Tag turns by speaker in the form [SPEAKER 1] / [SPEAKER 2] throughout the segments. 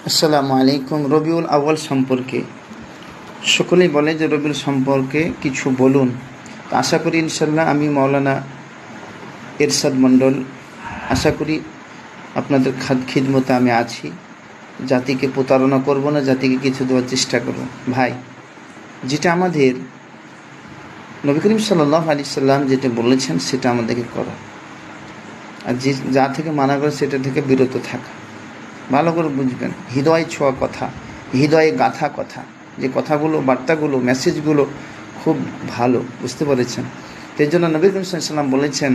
[SPEAKER 1] আসসালামু আলাইকুম। রবিউল আউয়াল সম্পর্কে সকলেই বলে যে রবিউল সম্পর্কে কিছু বলুন। তো আশা করি ইনশাল্লাহ আমি মাওলানা এরশাদ মণ্ডল আশা করি আপনাদের খিদমতে আমি আছি। জাতিকে প্রতারণা করব না, জাতিকে কিছু দেওয়ার চেষ্টা করব। ভাই, যেটা আমাদের নবী করিম সাল্লাল্লাহু আলাইহি সাল্লাম যেটা বলেছেন সেটা আমাদেরকে করা, আর যা থেকে মানা করে সেটা থেকে বিরত থাকা। ভালো করে বুঝবেন, হৃদয় ছোঁয়া কথা, হৃদয়ে গাঁথা কথা, যে কথাগুলো, বার্তাগুলো, মেসেজগুলো খুব ভালো, বুঝতে পেরেছেন? সেই জন্য নবী করিম সাল্লাল্লাহু আলাইহি সাল্লাম বলেছেন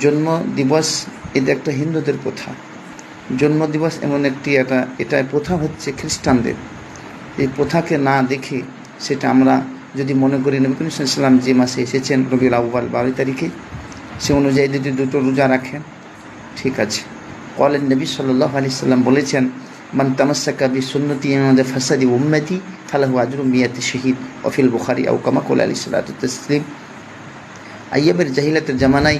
[SPEAKER 1] জন্ম দিবস এটা একটা হিন্দুদের প্রথা। জন্ম দিবস এমন একটি এটা প্রথা হচ্ছে খ্রিস্টানদের। এই প্রথাকে না দেখে সেটা আমরা যদি মনে করি নবী করিম সাল্লাল্লাহু আলাইহি সাল্লাম যে মাসে এসেছেন রবিউল আউয়াল 12 তারিখে, সে অনুযায়ী যদি দুটো রোজা রাখেন ঠিক আছে। কলেন নবী সাল্লাল্লাহু আলাইহি সাল্লাম বলেছেন মান তামাসসাকা বিসুন্নতি আমাদের ফাসাদি উম্মতি ফালাহু আজরু মিয়াতি শহীদ অফিল বুখারী আও কামা ক্বালা আলাইহিস সালাতু তাসলিম। আইয়াবের জাহিলাতের জামানায়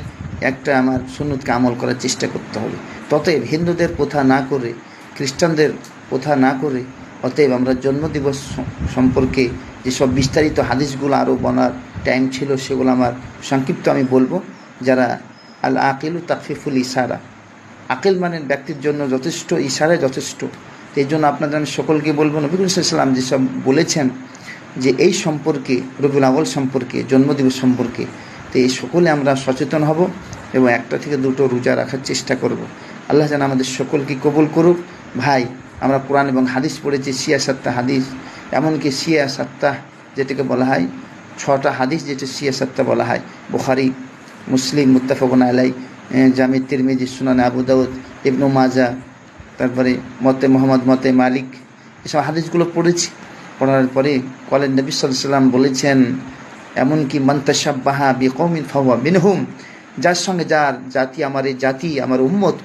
[SPEAKER 1] একটা আমার সুন্নতকে আমল করার চেষ্টা করতে হবে। ততএব হিন্দুদের প্রথা না করে, খ্রিস্টানদের প্রথা না করে, অতএব আমরা জন্মদিবস সম্পর্কে যেসব বিস্তারিত হাদিসগুলো আরও বলার টাইম ছিল সেগুলো আমার সংক্ষিপ্ত আমি বলবো। যারা আল আকিলু তাকফিফুল ইশারা, আকিল মানের ব্যক্তির জন্য যথেষ্ট, ইশারায় যথেষ্ট। এই জন্য আপনাদের আমি সকলকে বলবো নবী করিম সাল্লাল্লাহু আলাইহি সাল্লাম যেসব বলেছেন যে এই সম্পর্কে, রবিউল আউয়াল সম্পর্কে, জন্মদিবস সম্পর্কে, তো এই সকলে আমরা সচেতন হব এবং একটা থেকে দুটো রোজা রাখার চেষ্টা করব। আল্লাহ যেন আমাদের সকলকে কবুল করুক। ভাই, আমরা কোরআন এবং হাদিস পড়েছি, সিয়াসাত্তা হাদিস, এমনকি সিয়াসাত্তা যেটাকে বলা হয় 6টা হাদিস, যেটা সিয়াসাত্তা বলা হয়, বুখারী, মুসলিম, মুত্তাফাকুন আলাইহি, জামি তিরমিজি, সুনান আবু দাউদ, ইবনু মাজা, তারপরে মতে মোহাম্মদ, মতে মালিক, এসব হাদিসগুলো পড়েছি। পড়ার পরে কলেন নবী সাল্লাল্লাহু আলাইহি সাল্লাম বলেছেন এমনকি মান তাশাব্বাহা বিকওমিন ফাহুয়া মিনহুম, যার সঙ্গে যার জাতি, আমার এই জাতি, আমার উম্মত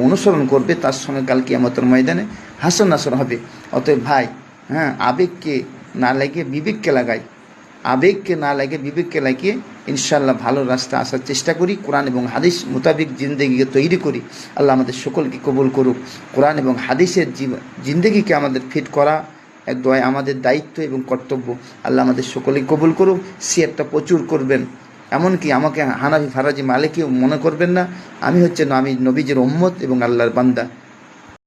[SPEAKER 1] অনুসরণ করবে, তার সঙ্গে কাল কিয়ামতের ময়দানে হাসর নাসর হবে। অতএব ভাই, আবেগকে না লাগিয়ে বিবেককে লাগাই, আবেগকে না লাগিয়ে বিবেককে লাগিয়ে ইনশাআল্লাহ ভালো রাস্তা আসার চেষ্টা করি। কোরআন এবং হাদিস মোতাবিক জিন্দেগিকে তৈরি করি। আল্লাহ আমাদের সকলকে কবুল করুক। কোরআন এবং হাদিসের জিন্দেগিকে আমাদের ফিট করা আমাদের দায়িত্ব এবং কর্তব্য। আল্লাহ আমাদের সকলেই কবুল করুক। সিয়ারটা প্রচুর করবেন, এমনকি আমাকে হানাফি ফারাজি মালিকিও মনে করবেন না। আমি নবীজির উম্মত এবং আল্লাহর বান্দা।